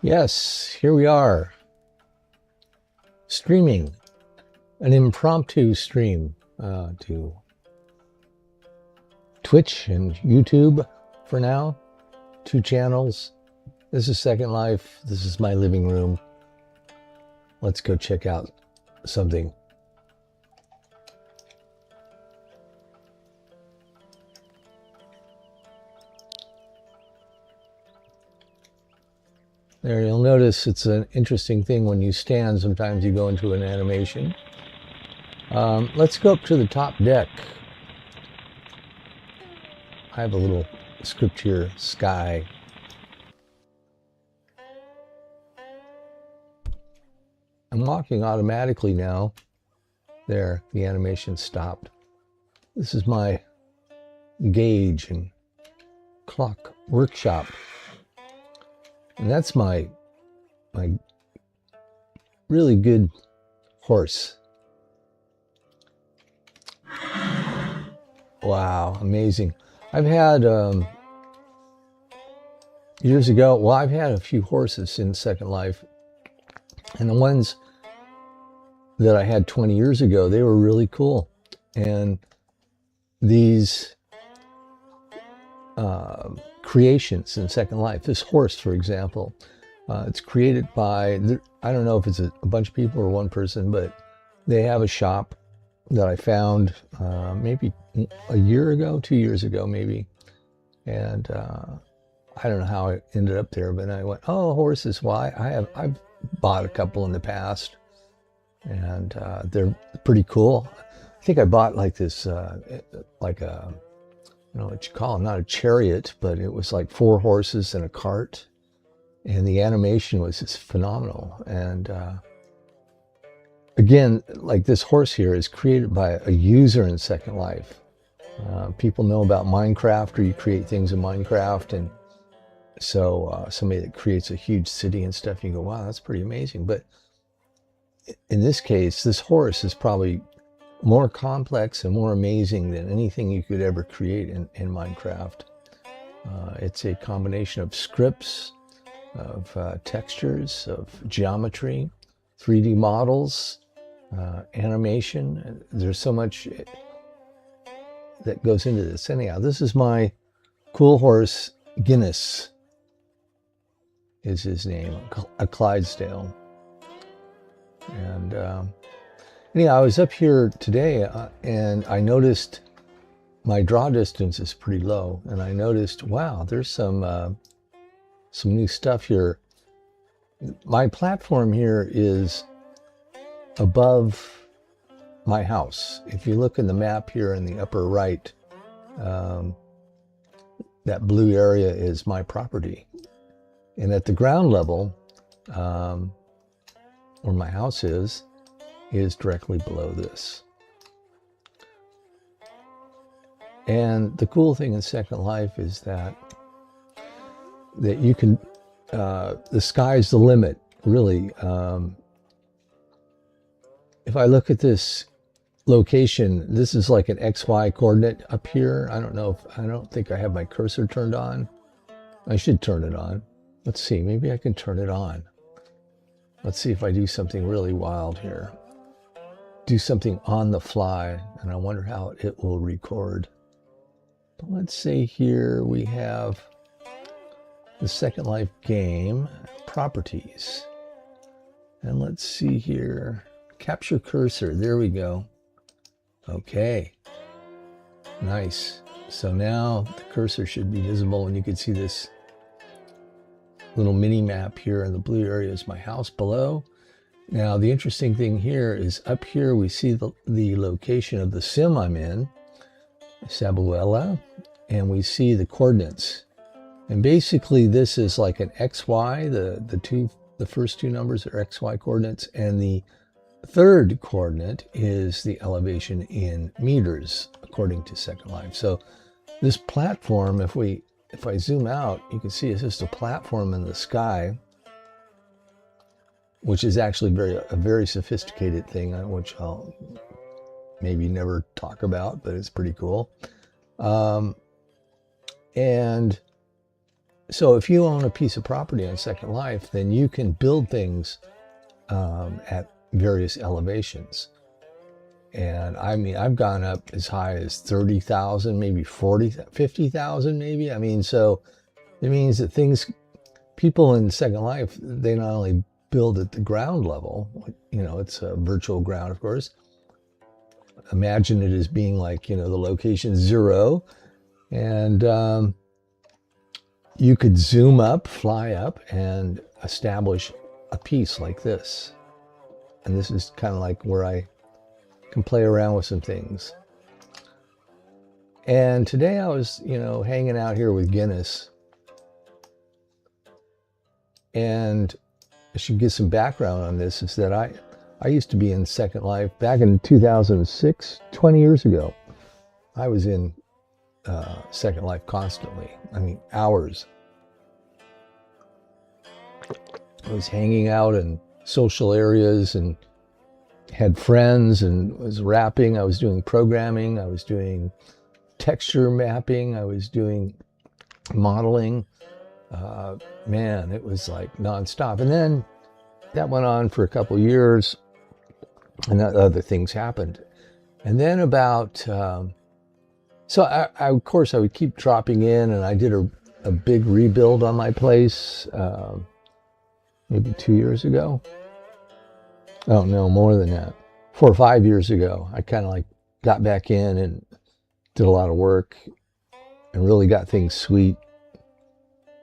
Yes, here we are, streaming an impromptu stream to Twitch and YouTube for now. 2 channels. This is Second Life. This is my living room. Let's go check out something. There, you'll notice it's an interesting thing when you stand. Sometimes you go into an animation. Let's go up to the top deck. I have a little script here, sky. I'm walking automatically now. There, the animation stopped. This is my gauge and clock workshop. And that's my really good horse. Wow, amazing. I've had, years ago, well, I've had a few horses in Second Life. And the ones that I had 20 years ago, they were really cool. And these creations in Second Life, this horse, for example, it's created by, I don't know if it's a bunch of people or one person, but they have a shop that I found maybe a year ago, 2 years ago, maybe. And I don't know how I ended up there, but I went, oh, horses. Well, I've bought a couple in the past, and they're pretty cool. I think I bought like this, like a, you know what you call them, not a chariot, but it was like 4 horses and a cart. And the animation was just phenomenal. And again, like this horse here is created by a user in Second Life. People know about Minecraft, or you create things in Minecraft. And so somebody that creates a huge city and stuff, you go, wow, that's pretty amazing. But in this case, this horse is probably more complex and more amazing than anything you could ever create in Minecraft. It's a combination of scripts, of textures, of geometry, 3D models, animation. There's so much that goes into this. Anyhow, this is my cool horse, Guinness is his name, a Clydesdale. And anyhow, I was up here today and I noticed my draw distance is pretty low, and I noticed, wow, there's some new stuff here. My platform here is above my house. If you look in the map here in the upper right, that blue area is my property. And at the ground level, where my house is directly below this. And the cool thing in Second Life is that you can, the sky's the limit, really. If I look at this location, this is like an XY coordinate up here. I don't think I have my cursor turned on. I should turn it on. Let's see, maybe I can turn it on. Let's see if I do something really wild here. Do something on the fly, and I wonder how it will record. But let's say here we have the Second Life game, properties. And let's see here, capture cursor, there we go. Okay, nice. So now the cursor should be visible, and you can see this little mini map here, and the blue area is my house below. Now the interesting thing here is up here we see the location of the sim I'm in, Sabuela, and we see the coordinates. And basically this is like an XY, the first 2 numbers are XY coordinates, and the third coordinate is the elevation in meters according to Second Life. So this platform, if I zoom out, you can see it's just a platform in the sky, which is actually a very sophisticated thing, which I'll maybe never talk about, but it's pretty cool. And So if you own a piece of property on Second Life, then you can build things at various elevations. And I mean, I've gone up as high as 30,000, maybe 40, 50,000 maybe. I mean, so it means that people in Second Life, they not only build at the ground level, you know, it's a virtual ground, of course. Imagine it as being like, you know, the location 0. And you could zoom up, fly up, and establish a piece like this. And this is kind of like where I can play around with some things. And today I was, you know, hanging out here with Guinness. And I should give some background on this, is that I used to be in Second Life back in 2006, 20 years ago. I was in Second Life constantly. I mean, hours. I was hanging out in social areas and had friends and was rapping. I was doing programming. I was doing texture mapping. I was doing modeling. Man, it was like nonstop. And then that went on for a couple of years, and other things happened. And then so of course, I would keep dropping in, and I did a big rebuild on my place maybe 2 years ago. Oh, no, more than that. 4 or 5 years ago, I kind of like got back in and did a lot of work and really got things sweet.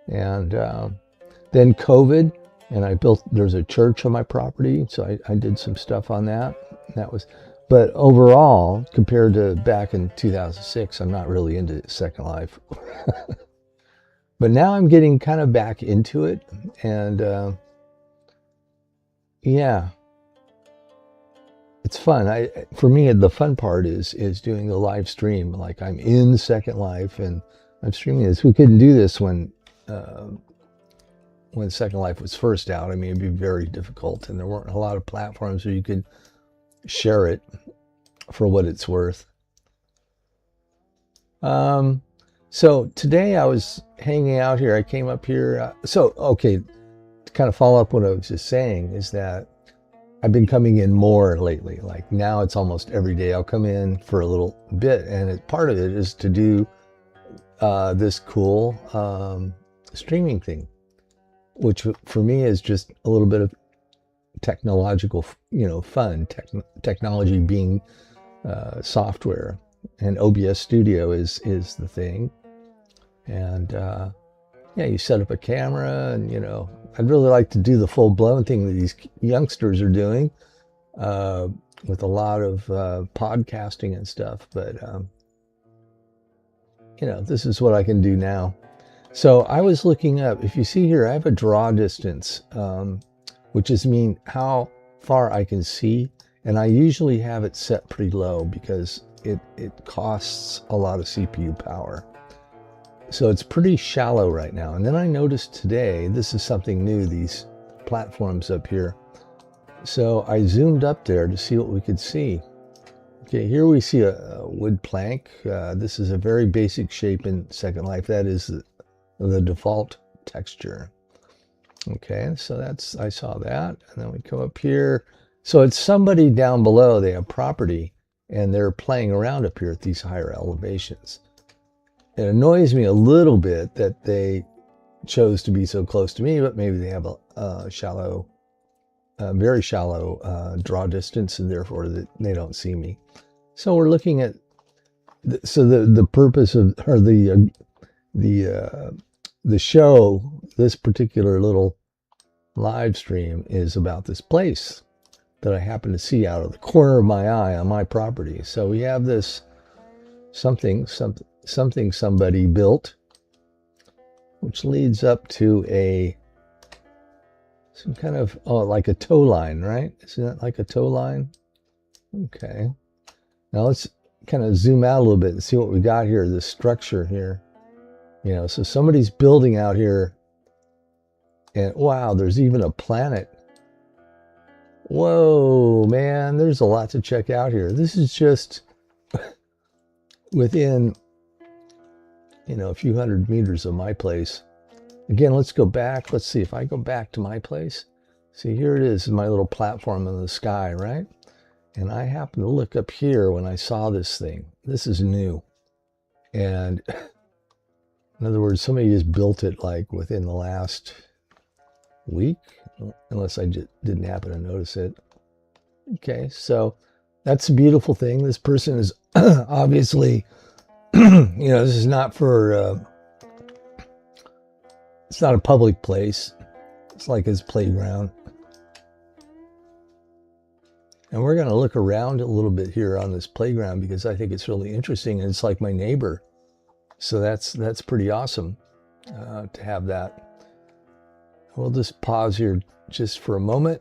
And then COVID, and there's a church on my property, so I did some stuff on that. But overall, compared to back in 2006, I'm not really into Second Life. But now I'm getting kind of back into it, and yeah, it's fun. For me, the fun part is doing the live stream. Like, I'm in Second Life and I'm streaming this. We couldn't do this when Second Life was first out. I mean, it'd be very difficult, and there weren't a lot of platforms where you could share it for what it's worth. So today I was hanging out here. I came up here. Okay, to kind of follow up what I was just saying is that I've been coming in more lately. Like, now it's almost every day I'll come in for a little bit, and part of it is to do this cool streaming thing, which for me is just a little bit of technological, you know, fun. Technology being software, and OBS Studio is the thing. And yeah, you set up a camera, and you know, I'd really like to do the full-blown thing that these youngsters are doing with a lot of podcasting and stuff. But you know, this is what I can do now. So I was looking up, if you see here, I have a draw distance, which is how far I can see. And I usually have it set pretty low because it costs a lot of CPU power. So it's pretty shallow right now. And then I noticed today, this is something new, these platforms up here. So I zoomed up there to see what we could see. Okay, here we see a wood plank. This is a very basic shape in Second Life. That is the default texture. Okay, so I saw that. And then we come up here. So it's somebody down below, they have property, and they're playing around up here at these higher elevations. It annoys me a little bit that they chose to be so close to me, but maybe they have a shallow, very shallow draw distance, and therefore they don't see me. So we're looking at, the purpose of, or the show, this particular little live stream is about this place that I happen to see out of the corner of my eye on my property. So we have this something somebody built, which leads up to some kind of, like a tow line, right? Isn't that like a tow line? Okay. Now let's kind of zoom out a little bit and see what we got here, this structure here. You know, so somebody's building out here, and wow, there's even a planet. Whoa, man, there's a lot to check out here. This is just within, you know, a few hundred meters of my place. Again, let's go back. Let's see if I go back to my place. See, here it is, my little platform in the sky, right? And I happened to look up here when I saw this thing. This is new. And in other words, somebody just built it like within the last week, unless I just didn't happen to notice it. Okay, so that's a beautiful thing. This person is obviously, this is not for, it's not a public place. It's like his playground. And we're going to look around a little bit here on this playground because I think it's really interesting. And it's like my neighbor. So that's pretty awesome to have that. We'll just pause here just for a moment.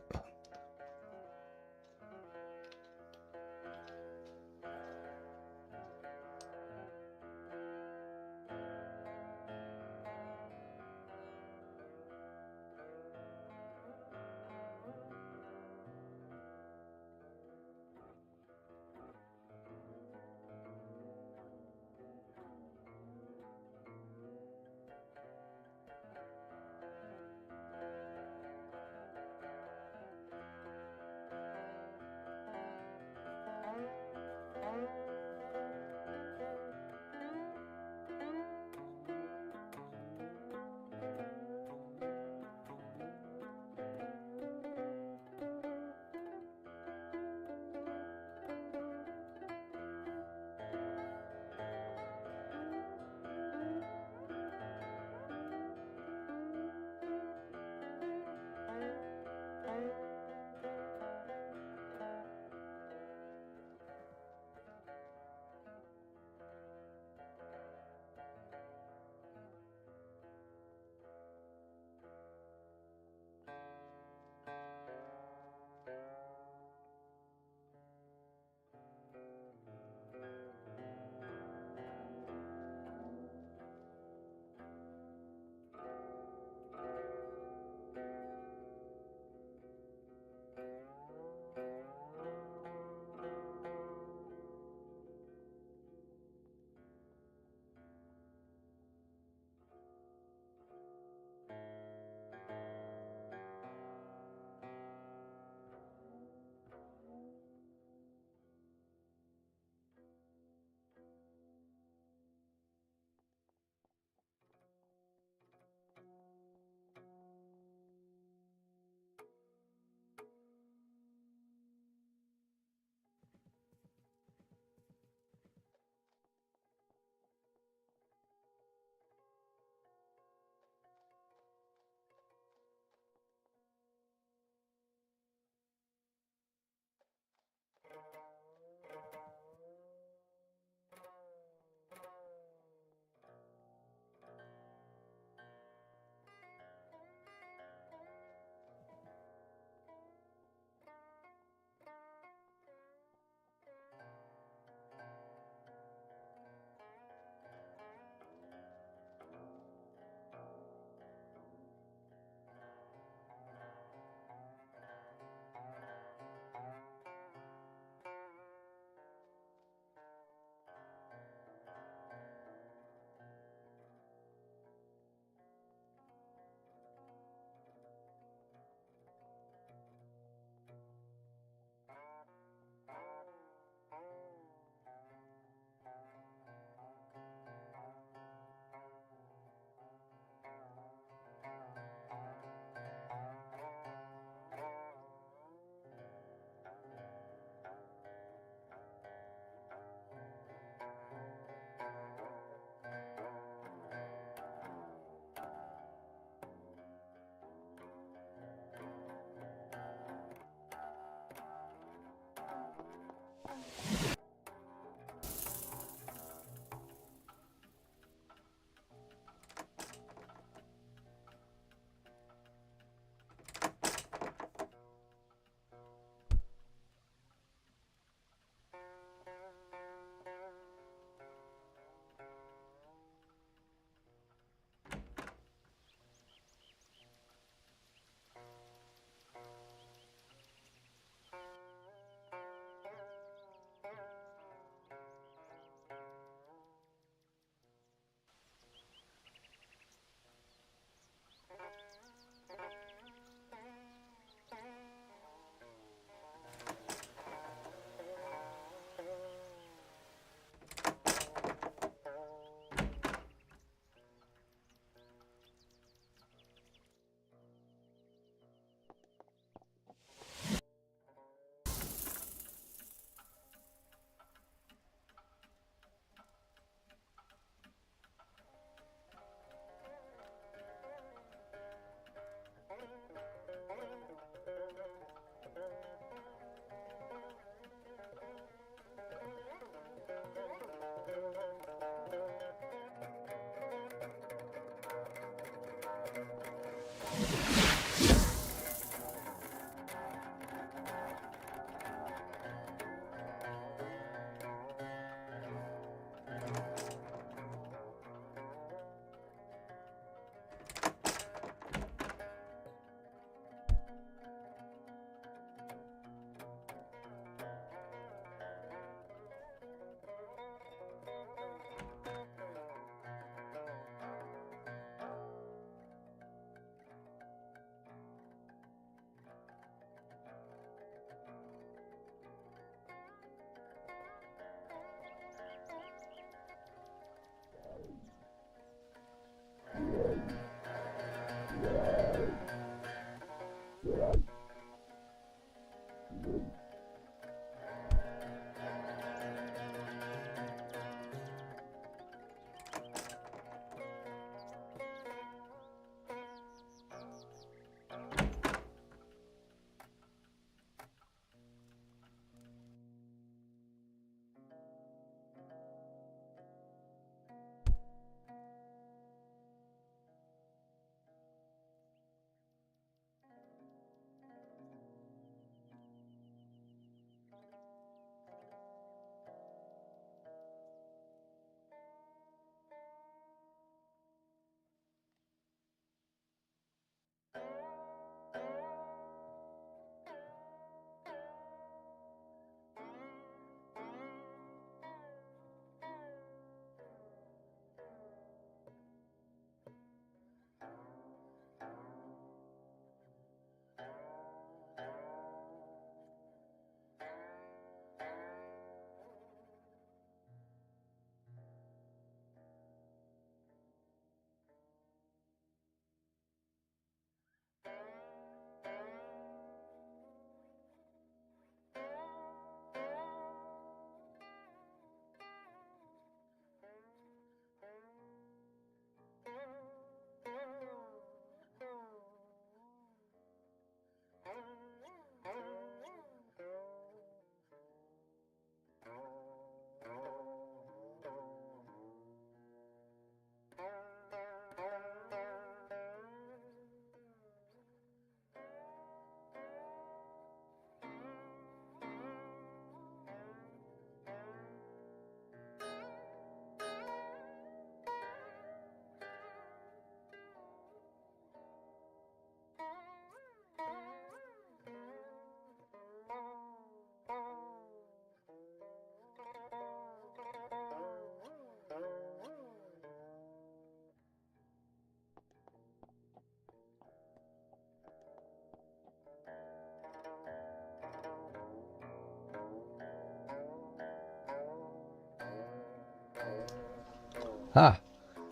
Ha!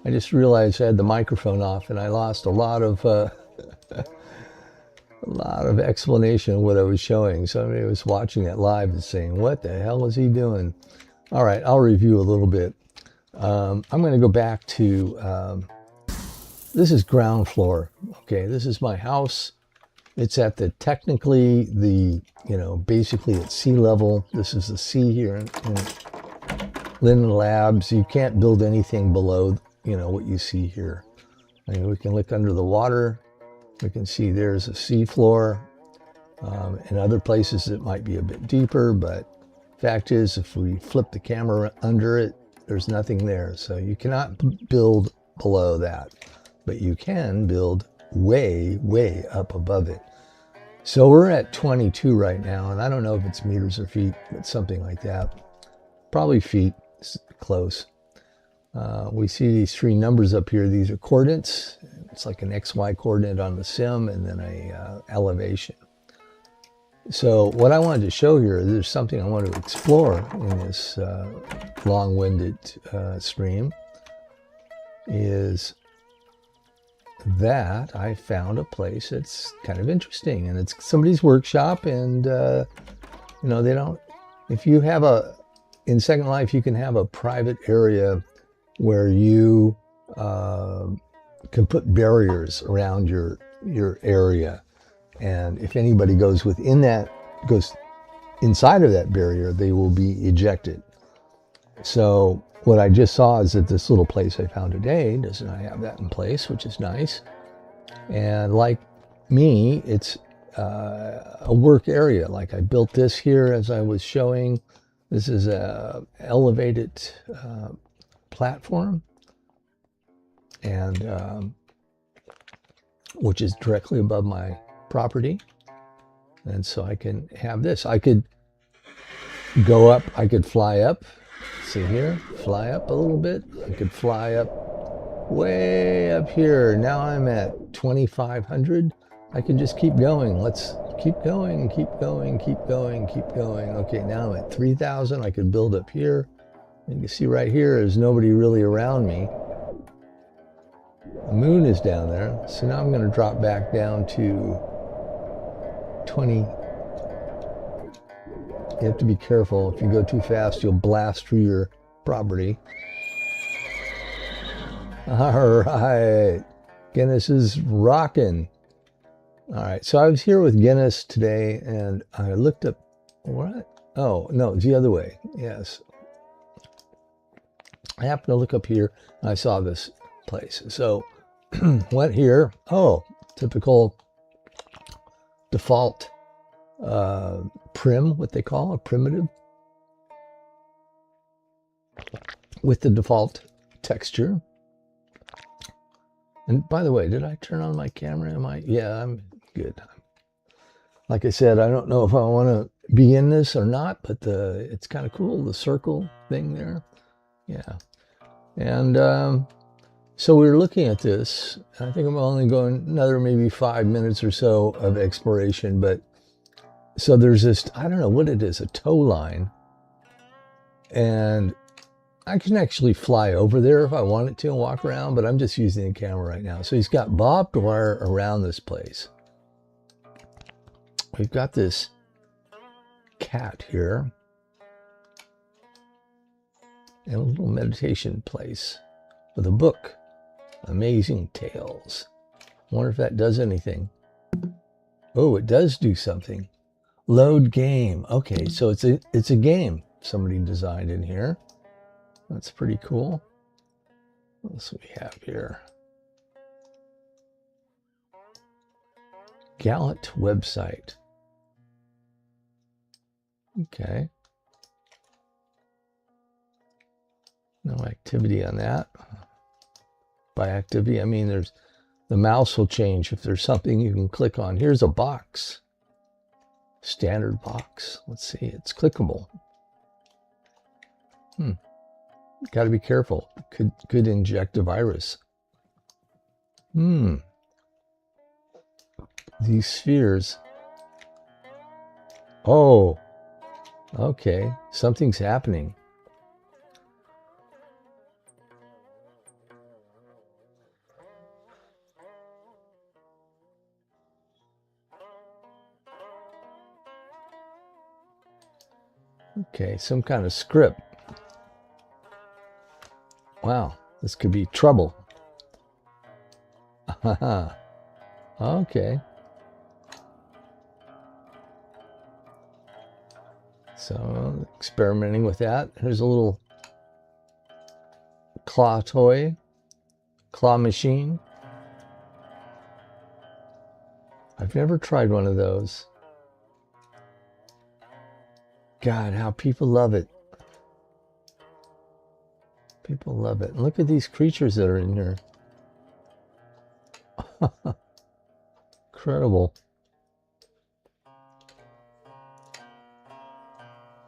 I just realized I had the microphone off and I lost a lot of explanation of what I was showing. Somebody was watching it live and saying, what the hell is he doing? All right, I'll review a little bit. I'm going to go back to, this is ground floor. Okay, this is my house. It's at technically basically at sea level. This is the sea here in Linden Labs. You can't build anything below, what you see here. I mean, we can look under the water. We can see there's a sea floor. In other places it might be a bit deeper, but fact is, if we flip the camera under it, there's nothing there. So you cannot build below that, but you can build way, way up above it. So we're at 22 right now, and I don't know if it's meters or feet, but something like that. Probably feet, it's close. We see these three numbers up here. These are coordinates. It's like an XY coordinate on the sim and then a elevation. So what I wanted to show here, there's something I want to explore in this long-winded stream, is that I found a place that's kind of interesting, and it's somebody's workshop, and they don't, if you have in Second Life, you can have a private area where you can put barriers around your area, and if anybody goes inside of that barrier, they will be ejected. So what I just saw is that this little place I found today does not have that in place, which is nice. And like me, it's a work area. Like I built this here as I was showing. This is a elevated platform, and which is directly above my property. And so I can have this. I could go up, I could fly up. See here, fly up a little bit. I could fly up way up here. Now I'm at 2,500. I can just keep going. Let's keep going, keep going, keep going, keep going. Okay, now I'm at 3,000. I could build up here. You can see right here, there's nobody really around me. The moon is down there. So now I'm going to drop back down to 20. You have to be careful. If you go too fast, you'll blast through your property. All right. Guinness is rocking. All right. So I was here with Guinness today, and I looked up, what? Oh, no, it's the other way. Yes. I happened to look up here, and I saw this place. So went here. Oh, typical default prim, what they call a primitive, with the default texture. And by the way, did I turn on my camera? Yeah, I'm good. Like I said, I don't know if I want to be in this or not, but it's kind of cool, the circle thing there. Yeah. And so we were looking at this. I think I'm only going another maybe 5 minutes or so of exploration, but so there's this, I don't know what it is, a tow line, and I can actually fly over there if I wanted to and walk around, but I'm just using the camera right now. So he's got barbed wire around this place. We've got this cat here and a little meditation place with a book, Amazing Tales. I wonder if that does anything. Oh, it does do something. Load game. Okay, so it's a game somebody designed in here. That's pretty cool. What else do we have here? Gallant website. Okay. No activity on that. By activity, I mean the mouse will change if there's something you can click on. Here's a box. Standard box. Let's see, it's clickable. Got to be careful. Could inject a virus. These spheres. Oh, okay. Something's happening. Okay, some kind of script. Wow, this could be trouble. Okay. So, experimenting with that. Here's a little claw toy, claw machine. I've never tried one of those. God, how people love it. People love it. Look at these creatures that are in here. Incredible.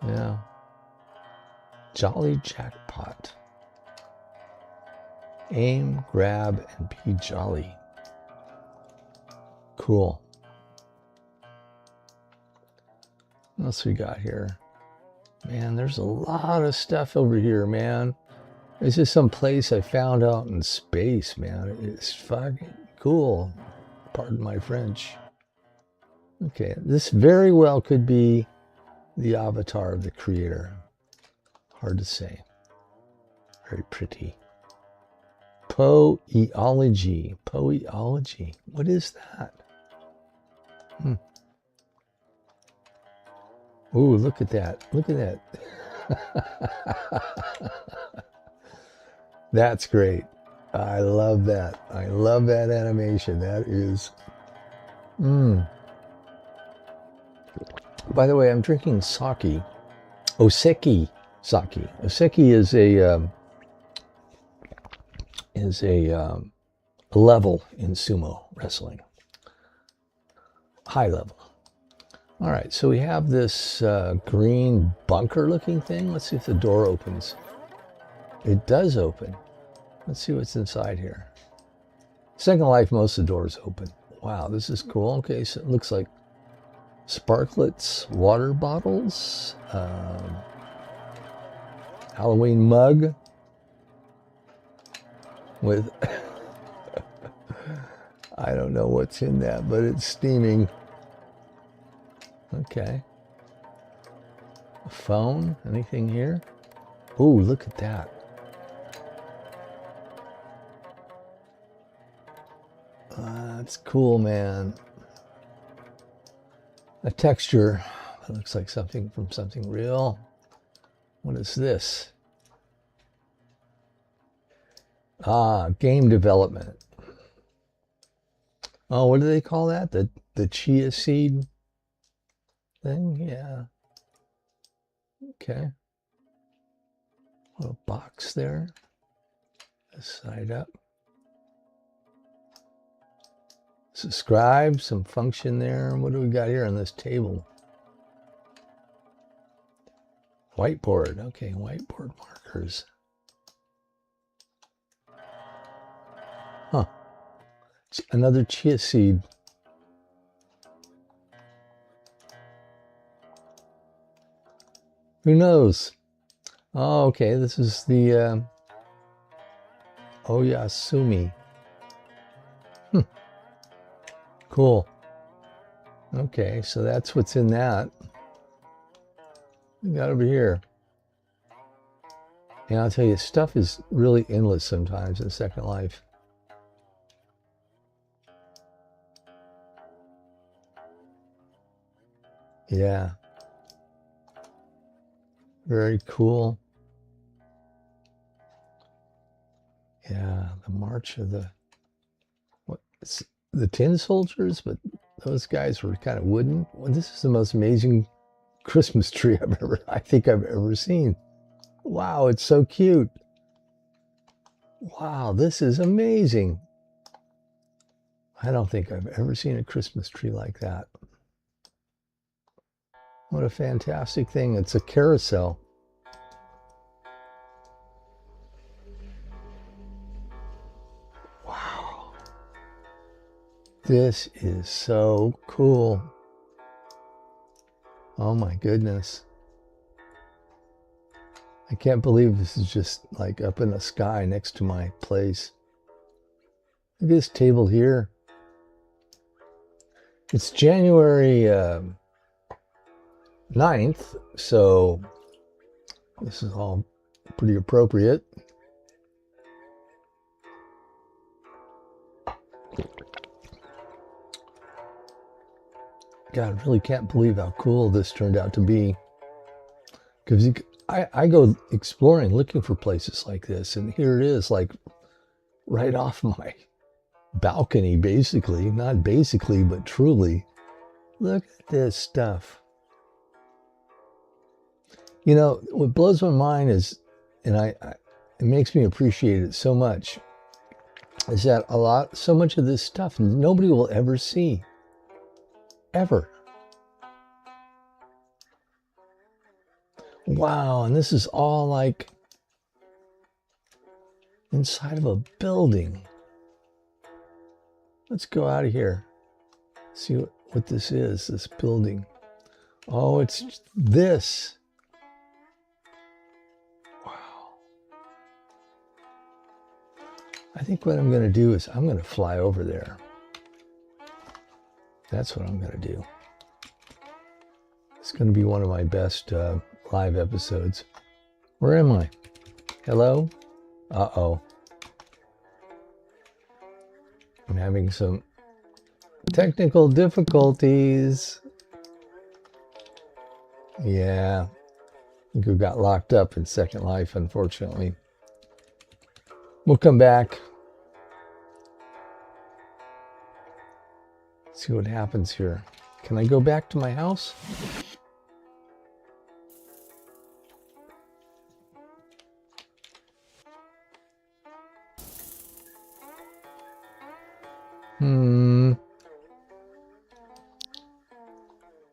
Yeah. Jolly jackpot. Aim, grab, and be jolly. Cool. What else we got here? Man, there's a lot of stuff over here, man. This is some place I found out in space, man. It's fucking cool. Pardon my French. Okay, this very well could be the avatar of the creator. Hard to say. Very pretty. Poeology. Poeology. What is that? Ooh, look at that. Look at that. That's great. I love that. I love that animation. That is... By the way, I'm drinking sake. Oseki sake. Oseki is a level in sumo wrestling. High level. All right, so we have this green bunker-looking thing. Let's see if the door opens. It does open. Let's see what's inside here. Second Life, most of the doors open. Wow, this is cool. Okay, so it looks like sparklets, water bottles, Halloween mug with, I don't know what's in that, but it's steaming. Okay. A phone, anything here? Ooh, look at that. That's cool, man. A texture that looks like something from something real. What is this? Ah, game development. Oh, what do they call that? The chia seed thing? Yeah. Okay. Little box there. This side up. Subscribe, some function there. What do we got here on this table? Whiteboard. Okay, whiteboard markers. Huh. It's another chia seed. Who knows? Oh, okay. This is the Oyasumi. Cool. Okay, so that's what's in that. We got over here. And I'll tell you, stuff is really endless sometimes in Second Life. Yeah. Very cool. Yeah, the March of the... What? It's the tin soldiers, but those guys were kind of wooden. Well, this is the most amazing Christmas tree I think I've ever seen. Wow, it's so cute. Wow, this is amazing. I don't think I've ever seen a Christmas tree like that. What a fantastic thing. It's a carousel. Wow. This is so cool. Oh my goodness. I can't believe this is just like up in the sky next to my place. Look at this table here. It's January 9th, so This is all pretty appropriate. God, I really can't believe how cool this turned out to be. Because I go exploring, looking for places like this, and here it is, like right off my balcony, basically. Not basically, but truly. Look at this stuff. You know, what blows my mind is, and it makes me appreciate it so much, is that so much of this stuff nobody will ever see. Ever. Wow, and this is all like inside of a building. Let's go out of here. See what this is, this building. Oh, it's this. Wow. I think what I'm going to do is I'm going to fly over there. That's what I'm going to do. It's going to be one of my best live episodes. Where am I? Hello? Uh-oh. I'm having some technical difficulties. Yeah. I think we got locked up in Second Life, unfortunately. We'll come back. See what happens here. Can I go back to my house?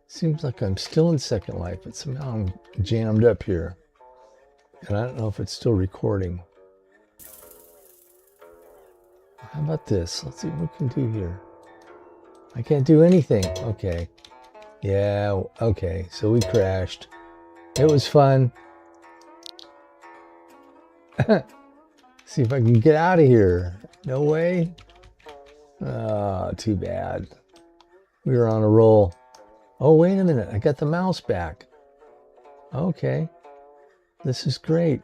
Seems like I'm still in Second Life, but somehow I'm jammed up here. And I don't know if it's still recording. How about this? Let's see what we can do here. I can't do anything. Okay. Yeah, okay. So we crashed. It was fun. See if I can get out of here. No way. Oh, too bad. We were on a roll. Oh, wait a minute. I got the mouse back. Okay. This is great.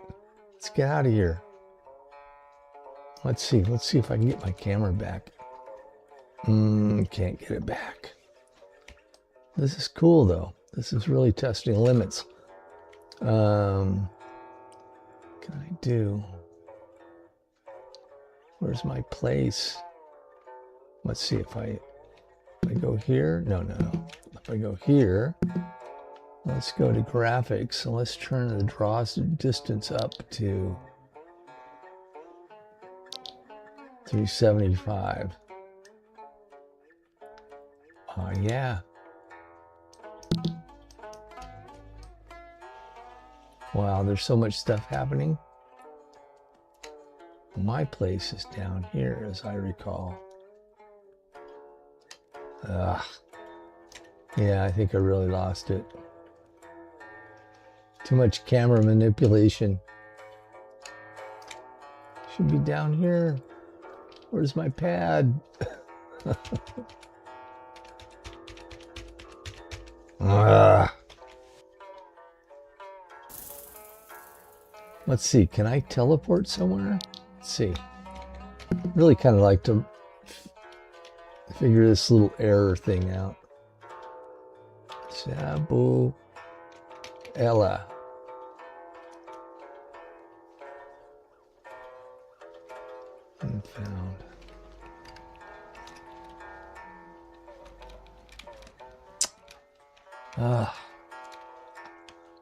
Let's get out of here. Let's see. Let's see if I can get my camera back. Can't get it back. This is cool, though. This is really testing limits. What can I do? Where's my place? Let's see if I go here. No. If I go here, let's go to graphics and let's turn the draw distance up to 375. Yeah. Wow, there's so much stuff happening. My place is down here, as I recall. Yeah, I think I really lost it. Too much camera manipulation. Should be down here. Where's my pad? Let's see, can I teleport somewhere? Let's see. Really kind of like to figure this little error thing out. Sabu Ella. And found.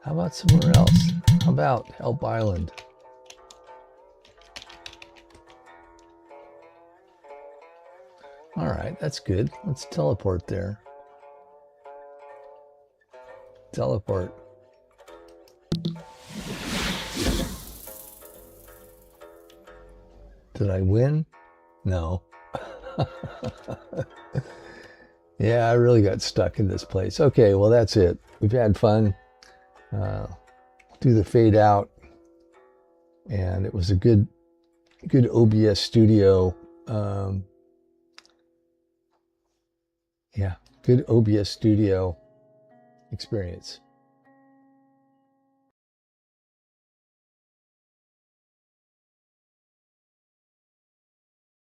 How about somewhere else? How about Help Island? All right, that's good. Let's teleport there. Teleport. Did I win? No. Yeah, I really got stuck in this place. Okay, well, that's it. We've had fun. Do the fade out. And it was a good OBS studio. Yeah, good OBS studio experience.